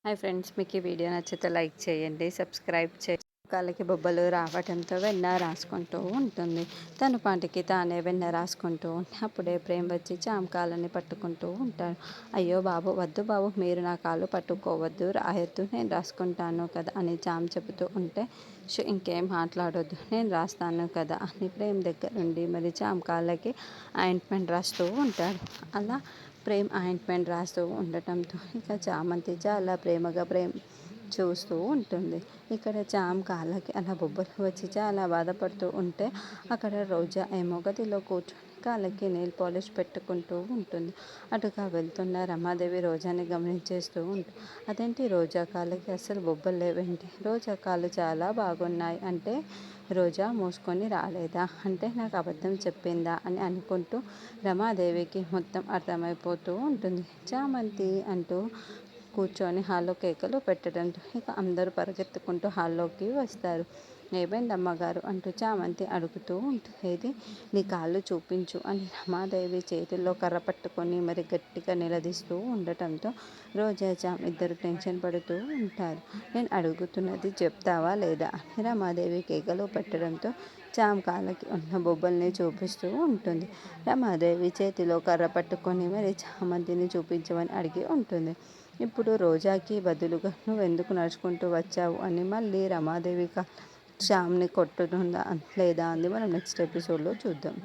Hi friends, మీకు ఈ video నచ్చితే లైక్ చేయండి, సబ్స్క్రైబ్ చేయండి. కాళ్ళకి బొబ్బలు రావడంతో వెన్న రాసుకుంటూ ఉంటుంది. తన పాటికి తానే వెన్న రాసుకుంటూ ఉంటే అప్పుడే ప్రేమ్ వచ్చి చామ్ కాళ్ళని పట్టుకుంటూ ఉంటాడు. అయ్యో బాబు, వద్దు బాబు, మీరు నా కాళ్ళు పట్టుకోవద్దు, రాయొద్దు, నేను రాసుకుంటాను కదా అని చామ్ చెబుతూ ఉంటే, ఇంకేం మాట్లాడొద్దు, నేను రాస్తాను కదా అని ప్రేమ్ దగ్గర నుండి మరి చామ్ కాళ్ళకి ఆయింట్మెంట్ రాస్తూ ఉంటాడు. అలా ప్రేమ్ ఆయింట్మెంట్ రాస్తూ ఉండటంతో ఇక చామంతి చాలా ప్రేమగా చూస్తూ ఉంటుంది. ఇక్కడ చామ్ కాళ్ళకి అలా బొబ్బలు వచ్చి చాలా బాధపడుతూ ఉంటే అక్కడ రోజా ఏమో గదిలో కూర్చొని కాళ్ళకి నెయిల్ పాలిష్ పెట్టుకుంటూ ఉంటుంది. అటుగా వెళ్తున్న రమాదేవి రోజాని గమనించేస్తూ ఉంటుంది. అదేంటి, రోజా కాళ్ళకి అస్సలు బొబ్బలు లేవేంటి, రోజా కాళ్ళు చాలా బాగున్నాయి అంటే రోజా మూసుకొని రాలేదా, అంటే నాకు అబద్ధం చెప్పిందా అని అనుకుంటూ రమాదేవికి మొత్తం అర్థమైపోతూ ఉంటుంది. చామంతి అంటూ కూర్చొని హాల్లో కేకలు పెట్టడంతో ఇక అందరూ పరిగెత్తుకుంటూ హాల్లోకి వస్తారు. ఏమైంది అమ్మగారు అంటూ చామంతి అడుగుతూ ఉంటుంది. ఏది, నీ కాళ్ళు చూపించు అని రమాదేవి చేతుల్లో కర్ర పట్టుకొని మరి గట్టిగా నిలదీస్తూ ఉండటంతో రోజా చామ్ ఇద్దరు టెన్షన్ పడుతూ ఉంటారు. నేను అడుగుతున్నది చెప్తావా లేదా అని రమాదేవి కేకలు పెట్టడంతో చామ్ కాళ్ళకి ఉన్న బొబ్బల్ని చూపిస్తూ ఉంటుంది. రమాదేవి చేతిలో కర్ర పట్టుకొని మరి చామంతిని చూపించమని అడిగి ఉంటుంది. ఇప్పుడు రోజాకి బదులుగా నువ్వెందుకు నడుచుకుంటూ వచ్చావు అని మళ్ళీ రమాదేవి చామ్ని కొట్టుతుందా లేదా అంది మనం నెక్స్ట్ ఎపిసోడ్లో చూద్దాం.